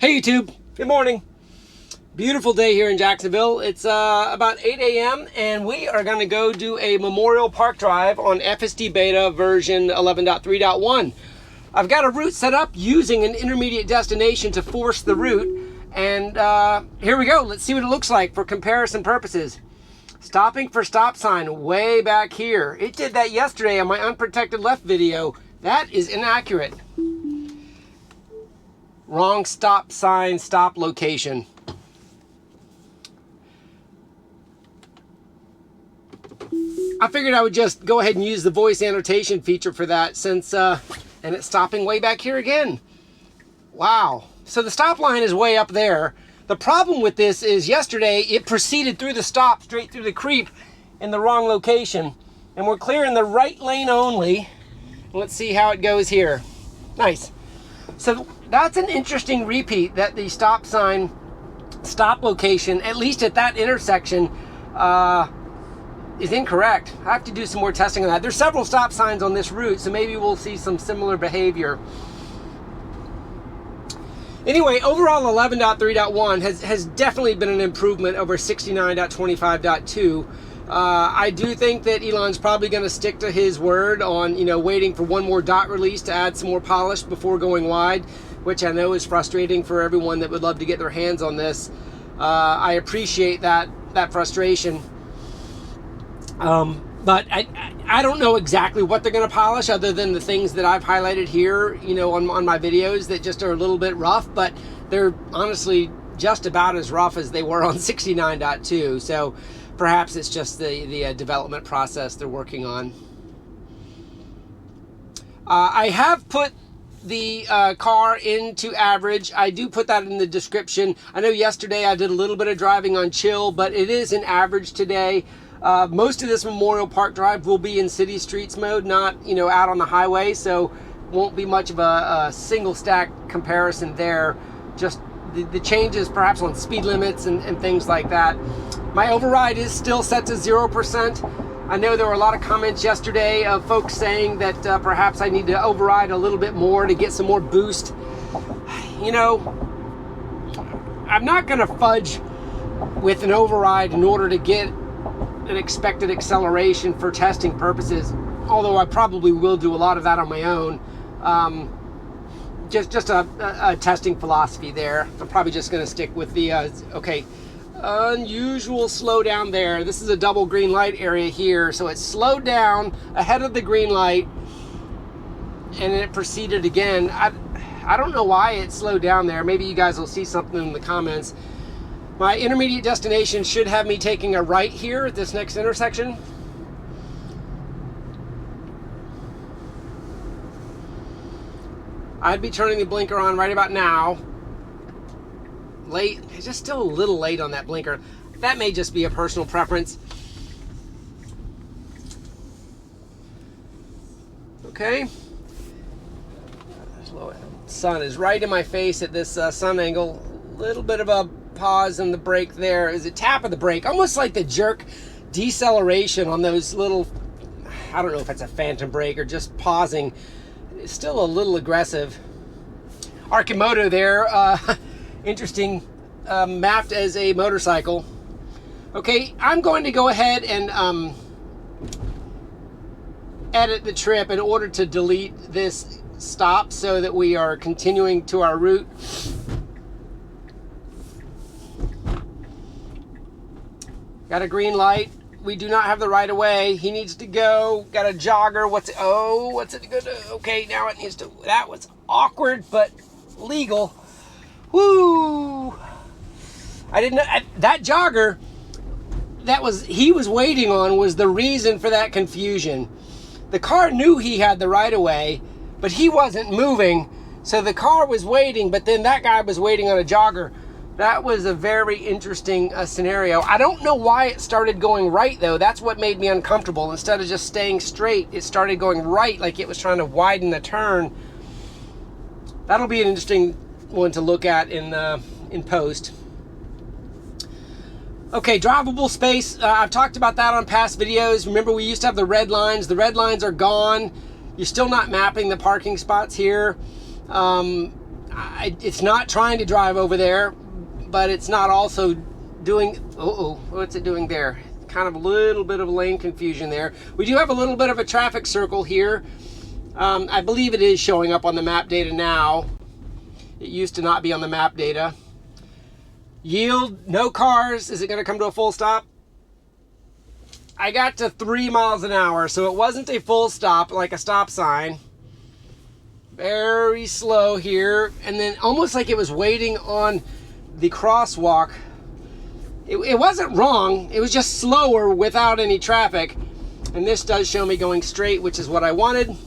Hey YouTube, good morning. Beautiful day here in Jacksonville. It's about 8 a.m. and we are going to go do a Memorial Park Drive on FSDBeta version 11.3.1. I've got a route set up using an intermediate destination to force the route, and here we go. Let's see what it looks like for comparison purposes. Stopping for stop sign way back here. It did that yesterday on my unprotected left video. That is inaccurate. Wrong stop sign, stop location. I figured I would just go ahead and use the voice annotation feature for that since, and it's stopping way back here again. Wow. So the stop line is way up there. The problem with this is yesterday it proceeded through the stop straight through the creep in the wrong location. And we're clearing the right lane only. Let's see how it goes here. Nice. So that's an interesting repeat that the stop sign, stop location, at least at that intersection, is incorrect. I have to do some more testing on that. There's several stop signs on this route, so maybe we'll see some similar behavior. Anyway, overall 11.3.1 has definitely been an improvement over 69.25.2. I do think that Elon's probably going to stick to his word on, waiting for one more dot release to add some more polish before going wide, which I know is frustrating for everyone that would love to get their hands on this. I appreciate that frustration. But I don't know exactly what they're going to polish other than the things that I've highlighted here, on my videos that just are a little bit rough, but they're honestly just about as rough as they were on 69.2. So perhaps it's just the development process they're working on. I have put the car into average. I do put that in the description. I know yesterday I did a little bit of driving on chill, but it is in average today. Most of this Memorial Park Drive will be in city streets mode, not out on the highway, so won't be much of a single stack comparison there. Just the changes perhaps on speed limits and things like that. My override is still set to 0%. I know there were a lot of comments yesterday of folks saying that perhaps I need to override a little bit more to get some more boost. I'm not going to fudge with an override in order to get an expected acceleration for testing purposes, although I probably will do a lot of that on my own. Just a testing philosophy there. I'm probably just going to stick with the unusual slowdown there. This is a double green light area here, so it slowed down ahead of the green light and then it proceeded again. I don't know why it slowed down there. Maybe you guys will see something in the comments. My intermediate destination should have me taking a right here at this next intersection. I'd be turning the blinker on right about now. Late, it's just still a little late on that blinker. That may just be a personal preference. Okay. Sun is right in my face at this sun angle. Little bit of a pause in the brake there. Is a tap of the brake, almost like the jerk deceleration on those little, I don't know if it's a phantom brake or just pausing. It's still a little aggressive. Archimoto there, interesting, mapped as a motorcycle. Okay, I'm going to go ahead and edit the trip in order to delete this stop so that we are continuing to our route. Got a green light. We do not have the right of way. He needs to go. Got a jogger. What's it going to? Okay, now it needs to. That was awkward, but legal. Woo! I didn't know that jogger. He was waiting on was the reason for that confusion. The car knew he had the right of way, but he wasn't moving, so the car was waiting. But then that guy was waiting on a jogger. That was a very interesting scenario. I don't know why it started going right, though. That's what made me uncomfortable. Instead of just staying straight, it started going right, like it was trying to widen the turn. That'll be an interesting one to look at in post. Okay, drivable space. I've talked about that on past videos. Remember, we used to have the red lines. The red lines are gone. You're still not mapping the parking spots here. it's not trying to drive over there, but it's not also doing, what's it doing there? Kind of a little bit of lane confusion there. We do have a little bit of a traffic circle here. I believe it is showing up on the map data now. It used to not be on the map data. Yield, no cars. Is it going to come to a full stop? I got to 3 miles an hour, so it wasn't a full stop like a stop sign. Very slow here, and then almost like it was waiting on the crosswalk. It wasn't wrong, it was just slower without any traffic. And this does show me going straight, which is what I wanted.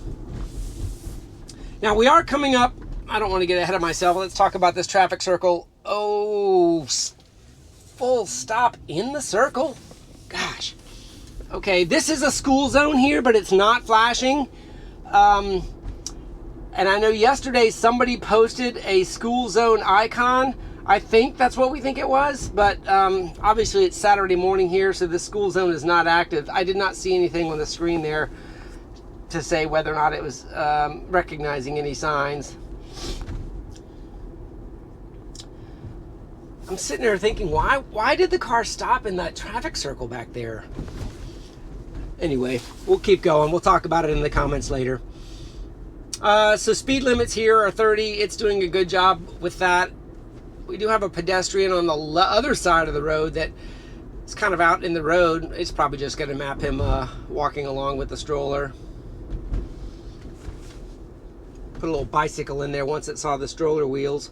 Now we are coming up, I don't want to get ahead of myself. Let's talk about this traffic circle. Oh, full stop in the circle? Gosh. Okay, this is a school zone here, but it's not flashing. And I know yesterday somebody posted a school zone icon. I think that's what we think it was, but obviously it's Saturday morning here, so the school zone is not active. I did not see anything on the screen there to say whether or not it was recognizing any signs. I'm sitting there thinking, why did the car stop in that traffic circle back there? Anyway, we'll keep going. We'll talk about it in the comments later. So speed limits here are 30. It's doing a good job with that. We do have a pedestrian on the other side of the road that is kind of out in the road. It's probably just going to map him walking along with the stroller. Put a little bicycle in there once it saw the stroller wheels.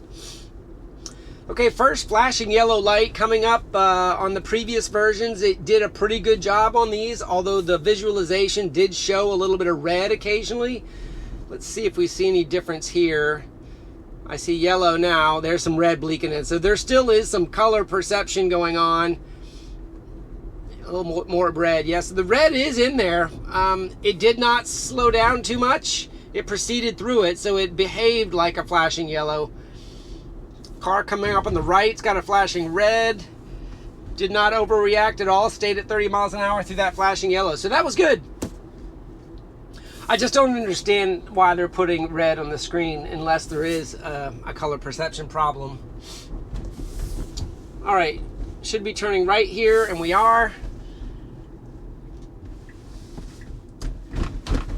Okay, first flashing yellow light coming up. On the previous versions, it did a pretty good job on these, although the visualization did show a little bit of red occasionally. Let's see if we see any difference here. I see yellow now. There's some red blinking in. So there still is some color perception going on. A little more red. Yes, the red is in there. It did not slow down too much. It proceeded through it, so it behaved like a flashing yellow. Car coming up on the right, it's got a flashing red. Did not overreact at all. Stayed at 30 miles an hour through that flashing yellow. So that was good. I just don't understand why they're putting red on the screen unless there is a color perception problem. All right, should be turning right here, and we are.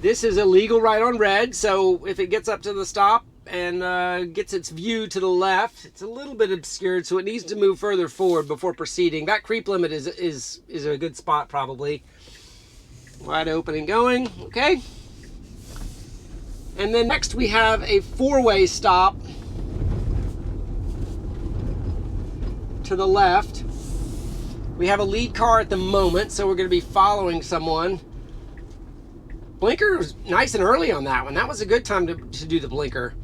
This is a legal right on red, so if it gets up to the stop and gets its view to the left, it's a little bit obscured, so it needs to move further forward before proceeding. That creep limit is a good spot probably. Wide open and going, okay. And then next we have a four-way stop to the left. We have a lead car at the moment, so we're going to be following someone. Blinker was nice and early on that one. That was a good time to do the blinker.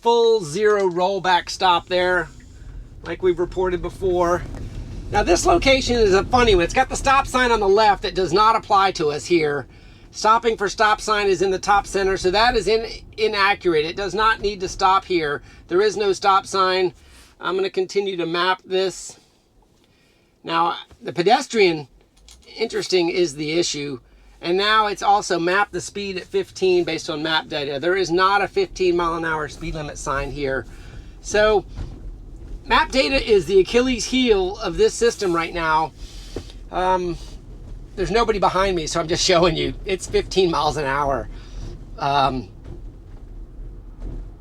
Full zero rollback stop there, like we've reported before. Now this location is a funny one. It's got the stop sign on the left that does not apply to us here. Stopping for stop sign is in the top center, so that is inaccurate. It does not need to stop here. There is no stop sign. I'm going to continue to map this. Now the pedestrian, interesting, is the issue. And now it's also mapped the speed at 15 based on map data. There is not a 15 mile an hour speed limit sign here. So map data is the Achilles heel of this system right now. There's nobody behind me, so I'm just showing you. It's 15 miles an hour.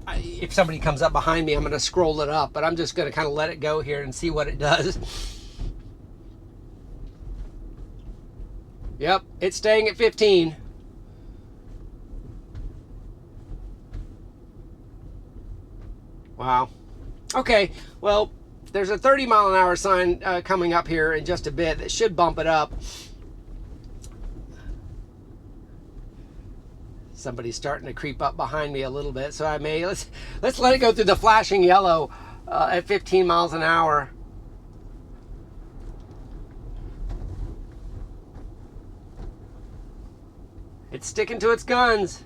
If somebody comes up behind me, I'm going to scroll it up, but I'm just going to kind of let it go here and see what it does. Yep, it's staying at 15. Wow. Okay, well, there's a 30 mile an hour sign coming up here in just a bit that should bump it up. Somebody's starting to creep up behind me a little bit, so I may, let's let it go through the flashing yellow at 15 miles an hour. It's sticking to its guns.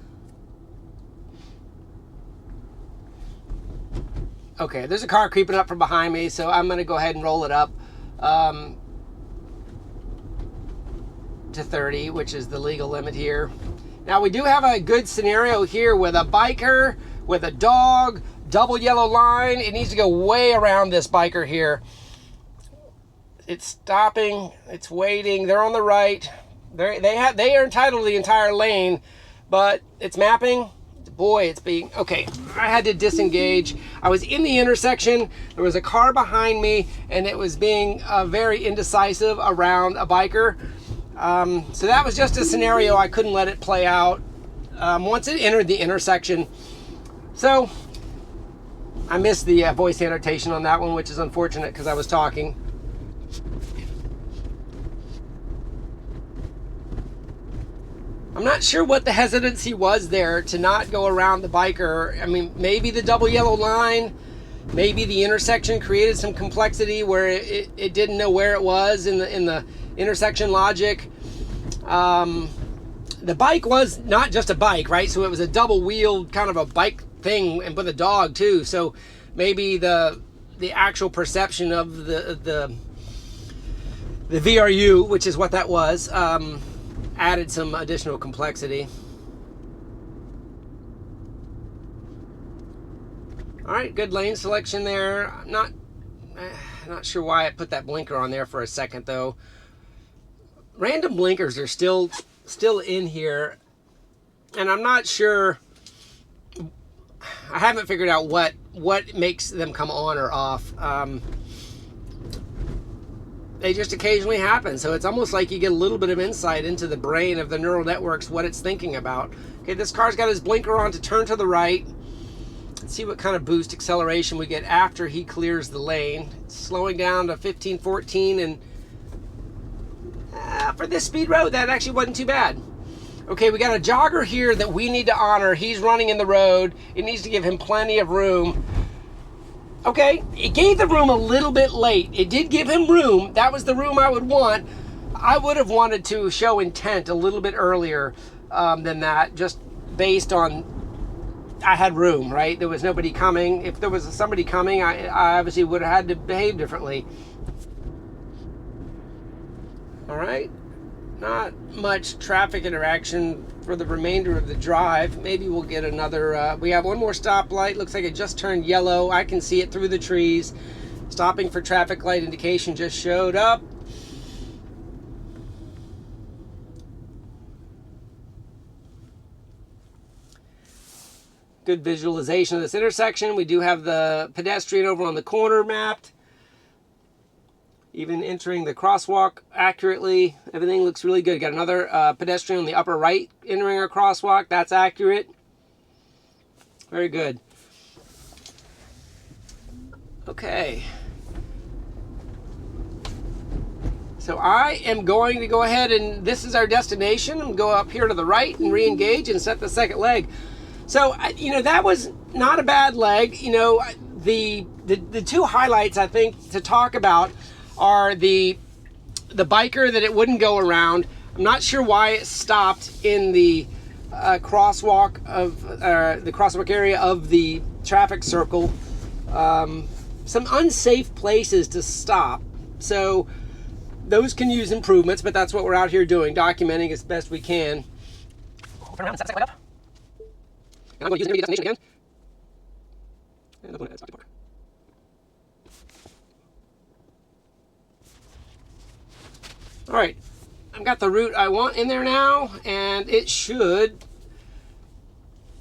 Okay, there's a car creeping up from behind me, so I'm going to go ahead and roll it up to 30, which is the legal limit here. Now we do have a good scenario here with a biker, with a dog, double yellow line. It needs to go way around this biker here. It's stopping, it's waiting, they're on the right. They are entitled to the entire lane, but it's mapping. Boy, it's being, okay, I had to disengage. I was in the intersection, there was a car behind me, and it was being very indecisive around a biker. So that was just a scenario. I couldn't let it play out once it entered the intersection. So I missed the voice annotation on that one, which is unfortunate because I was talking. I'm not sure what the hesitancy was there to not go around the biker. I mean, maybe the double yellow line, maybe the intersection created some complexity where it didn't know where it was in the intersection logic. The bike was not just a bike, right? So it was a double wheeled kind of a bike thing, and with a dog too. So maybe the actual perception of the VRU, which is what that was, added some additional complexity. All right, good lane selection there. I'm not sure why I put that blinker on there for a second though. Random blinkers are still in here, and I'm not sure. I haven't figured out what makes them come on or off. They just occasionally happen, so it's almost like you get a little bit of insight into the brain of the neural networks, what it's thinking about. Okay, this car's got his blinker on to turn to the right. Let's see what kind of boost acceleration we get after he clears the lane. It's slowing down to 15, 14, and for this speed road, that actually wasn't too bad. Okay, we got a jogger here that we need to honor. He's running in the road. It needs to give him plenty of room. Okay, it gave the room a little bit late. It did give him room. That was the room I would want. I would have wanted to show intent a little bit earlier than that, just based on I had room, right? There was nobody coming. If there was somebody coming, I obviously would have had to behave differently. All right, not much traffic interaction for the remainder of the drive. Maybe we'll get another, we have one more stoplight. Looks like it just turned yellow. I can see it through the trees. Stopping for traffic light indication just showed up. Good visualization of this intersection. We do have the pedestrian over on the corner mapped. Even entering the crosswalk accurately. Everything looks really good. Got another pedestrian on the upper right entering our crosswalk. That's accurate. Very good. Okay. So I am going to go ahead, and this is our destination. I'm go up here to the right and re-engage and set the second leg. So, you know, that was not a bad leg. You know, the two highlights I think to talk about are the biker that it wouldn't go around. I'm not sure why it stopped in the crosswalk area of the traffic circle. Some unsafe places to stop. So those can use improvements, but that's what we're out here doing, documenting as best we can. Turn around and set the second leg up. And I'm going to use the intermediate destination again. And I'm going to stop the park. All right, I've got the route I want in there now, and it should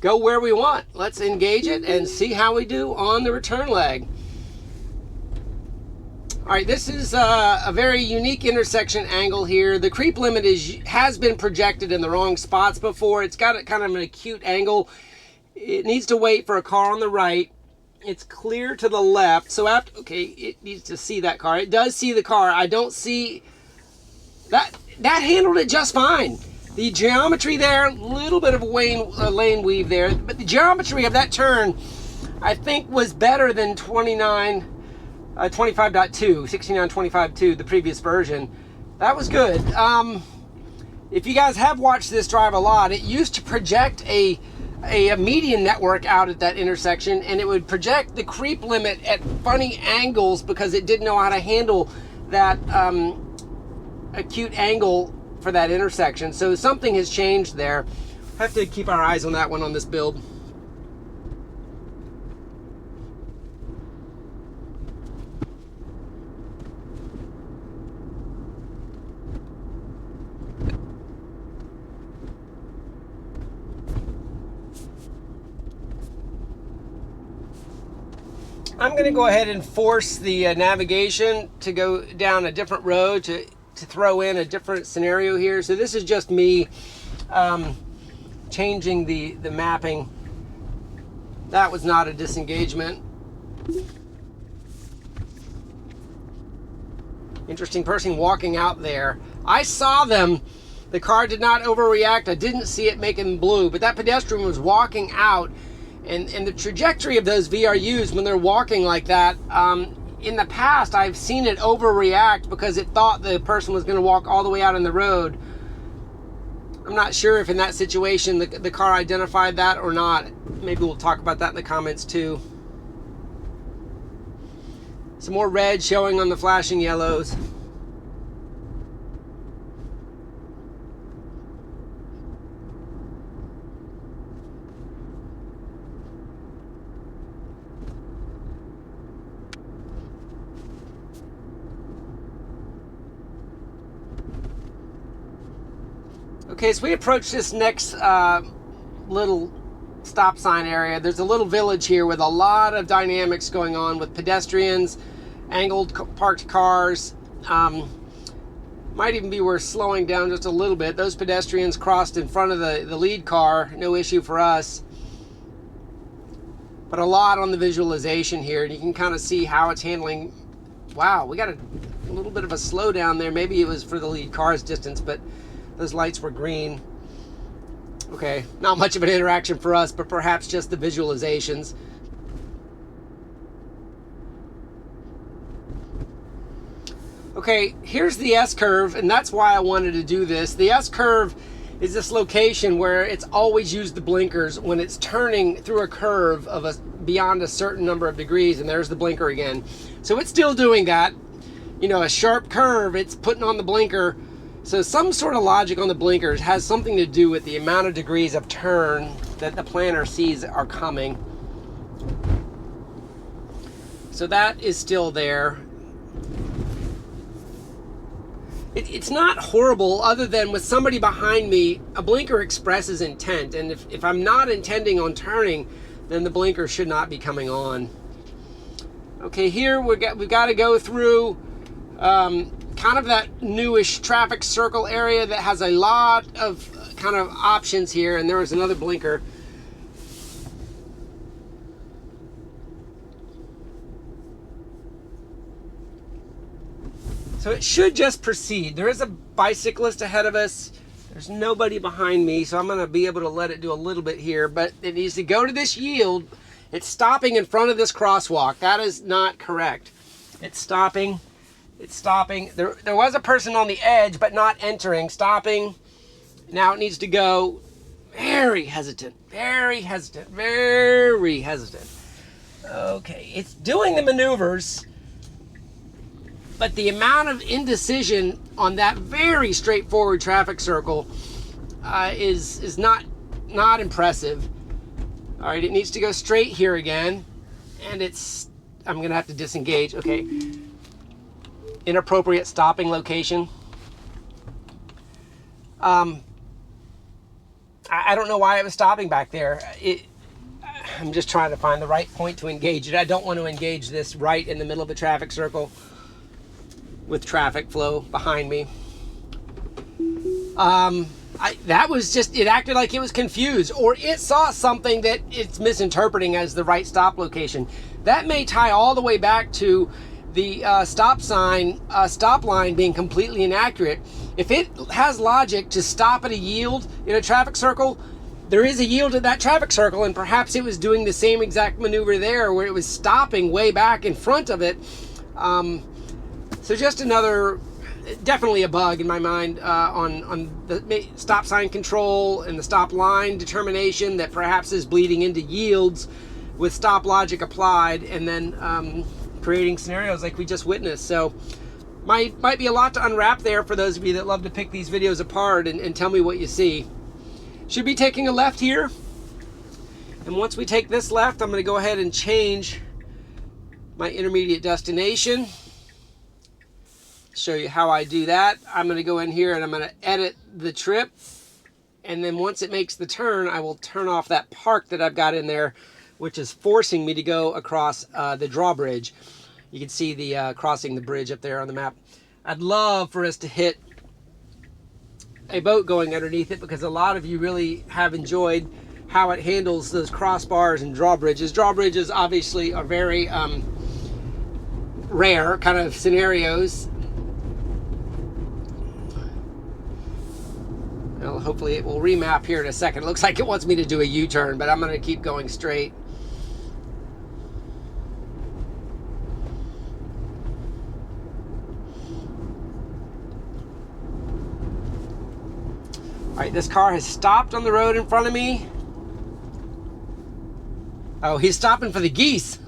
go where we want. Let's engage it and see how we do on the return leg. All right, this is a very unique intersection angle here. The creep limit has been projected in the wrong spots before. It's got kind of an acute angle. It needs to wait for a car on the right. It's clear to the left. So after, okay, it needs to see that car. It does see the car. I don't see that handled it just fine. The geometry there, a little bit of a lane weave there, but the geometry of that turn, I think, was better than 25.2, 69.25.2, the previous version. That was good. If you guys have watched this drive a lot, it used to project a median network out at that intersection, and it would project the creep limit at funny angles because it didn't know how to handle that acute angle for that intersection. So something has changed there. Have to keep our eyes on that one on this build. I'm going to go ahead and force the navigation to go down a different road to throw in a different scenario here. So this is just me changing the mapping. That was not a disengagement. Interesting person walking out there. I saw them. The car did not overreact. I didn't see it making blue, but that pedestrian was walking out. And the trajectory of those VRUs when they're walking like that, in the past I've seen it overreact because it thought the person was going to walk all the way out on the road. I'm not sure if in that situation the car identified that or not. Maybe we'll talk about that in the comments too. Some more red showing on the flashing yellows. Okay, so we approach this next little stop sign area. There's a little village here with a lot of dynamics going on with pedestrians, angled parked cars. Might even be worth slowing down just a little bit. Those pedestrians crossed in front of the lead car, no issue for us. But a lot on the visualization here, and you can kind of see how it's handling. Wow, we got a little bit of a slowdown there. Maybe it was for the lead car's distance, but those lights were green. Okay, not much of an interaction for us, but perhaps just the visualizations. Okay, here's the S-curve, and that's why I wanted to do this. The S-curve is this location where it's always used the blinkers when it's turning through a curve of beyond a certain number of degrees, and there's the blinker again. So it's still doing that. You know, a sharp curve, it's putting on the blinker. So some sort of logic on the blinkers has something to do with the amount of degrees of turn that the planner sees are coming. So that is still there. It's not horrible, other than with somebody behind me, a blinker expresses intent. And if I'm not intending on turning, then the blinker should not be coming on. Okay, here we've got to go through kind of that newish traffic circle area that has a lot of kind of options here, and there was another blinker. So it should just proceed. There is a bicyclist ahead of us. There's nobody behind me, so I'm going to be able to let it do a little bit here, but it needs to go to this yield. It's stopping in front of this crosswalk. That is not correct. It's stopping. It's stopping. There was a person on the edge, but not entering. Stopping. Now it needs to go. Very hesitant. Very hesitant. Very hesitant. Okay. It's doing the maneuvers, but the amount of indecision on that very straightforward traffic circle is not impressive. All right. It needs to go straight here again, and I'm going to have to disengage. Okay. Inappropriate stopping location. I don't know why it was stopping back there. I'm just trying to find the right point to engage it. I don't want to engage this right in the middle of a traffic circle with traffic flow behind me. That was just, it acted like it was confused, or it saw something that it's misinterpreting as the right stop location. That may tie all the way back to the stop line being completely inaccurate. If it has logic to stop at a yield in a traffic circle, there is a yield at that traffic circle, and perhaps it was doing the same exact maneuver there where it was stopping way back in front of it. So just another, definitely a bug in my mind on the stop sign control and the stop line determination that perhaps is bleeding into yields with stop logic applied, and then creating scenarios like we just witnessed. So might be a lot to unwrap there for those of you that love to pick these videos apart and tell me what you see. Should be taking a left here. And once we take this left, I'm going to go ahead and change my intermediate destination. Show you how I do that. I'm going to go in here and I'm going to edit the trip. And then once it makes the turn, I will turn off that park that I've got in there, which is forcing me to go across the drawbridge. You can see the crossing the bridge up there on the map. I'd love for us to hit a boat going underneath it, because a lot of you really have enjoyed how it handles those crossbars and drawbridges. Drawbridges obviously are very rare kind of scenarios. Well, hopefully it will remap here in a second. It looks like it wants me to do a U-turn, but I'm going to keep going straight. All right, this car has stopped on the road in front of me. Oh, he's stopping for the geese.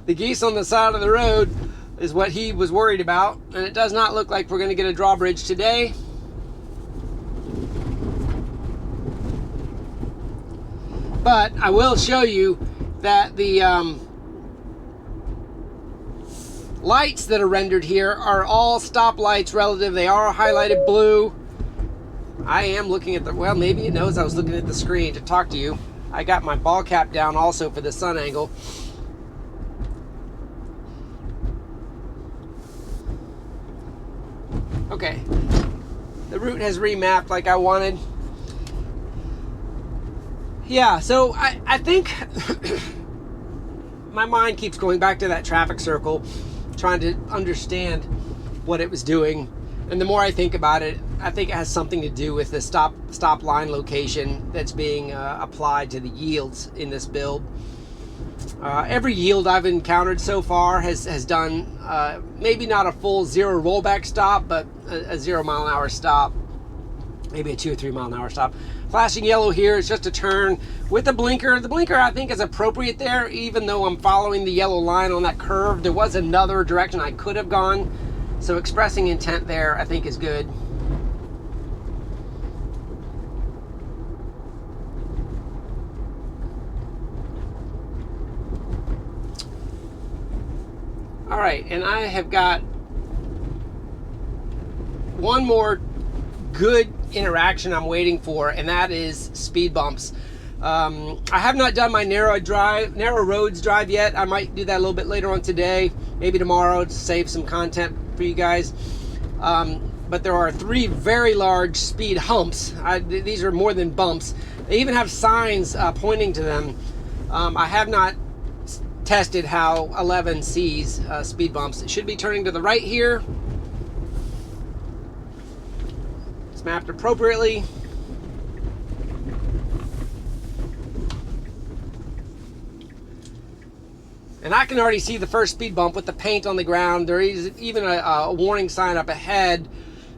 The geese on the side of the road is what he was worried about. And it does not look like we're going to get a drawbridge today. But I will show you that the lights that are rendered here are all stop lights relative. They are highlighted blue. I am looking at the, well, maybe it knows I was looking at the screen to talk to you. I got my ball cap down also for the sun angle. Okay, the route has remapped like I wanted. Yeah, so I think my mind keeps going back to that traffic circle, trying to understand what it was doing. And the more I think about it, I think it has something to do with the stop line location that's being applied to the yields in this build. Every yield I've encountered so far has done maybe not a full 0 rollback stop, but a 0 mile an hour stop, maybe a 2 or 3 mile an hour stop. Flashing yellow here is just a turn with the blinker. The blinker I think is appropriate there, even though I'm following the yellow line on that curve. There was another direction I could have gone, so expressing intent there I think is good. All right, and I have got one more good interaction I'm waiting for, and that is speed bumps. I have not done my narrow roads drive yet. I might do that a little bit later on today, maybe tomorrow, to save some content for you guys. But there are 3 very large speed humps. These are more than bumps. They even have signs pointing to them. I have not tested how 11 sees speed bumps. It should be turning to the right here. It's mapped appropriately. And I can already see the first speed bump with the paint on the ground. There is even a warning sign up ahead.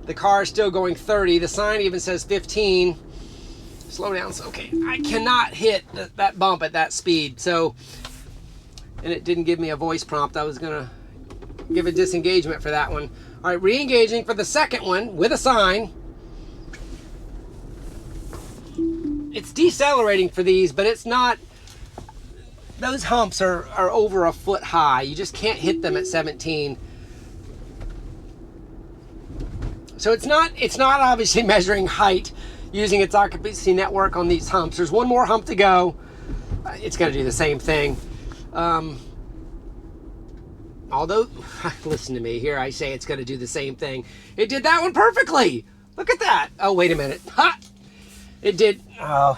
The car is still going 30. The sign even says 15. Slow down. So, okay, I cannot hit that bump at that speed. So, and it didn't give me a voice prompt. I was going to give a disengagement for that one. All right, re-engaging for the second one with a sign. It's decelerating for these, but it's not. Those humps are over a foot high. You just can't hit them at 17. So it's not obviously measuring height using its occupancy network on these humps. There's one more hump to go. It's going to do the same thing. Although, listen to me, here I say it's going to do the same thing. It did that one perfectly. Look at that. Oh, wait a minute. Ha! It did. Oh,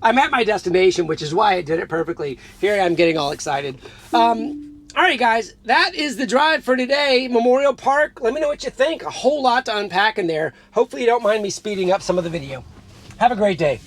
I'm at my destination, which is why it did it perfectly. Here I'm getting all excited. All right, guys, that is the drive for today. Memorial Park. Let me know what you think. A whole lot to unpack in there. Hopefully you don't mind me speeding up some of the video. Have a great day.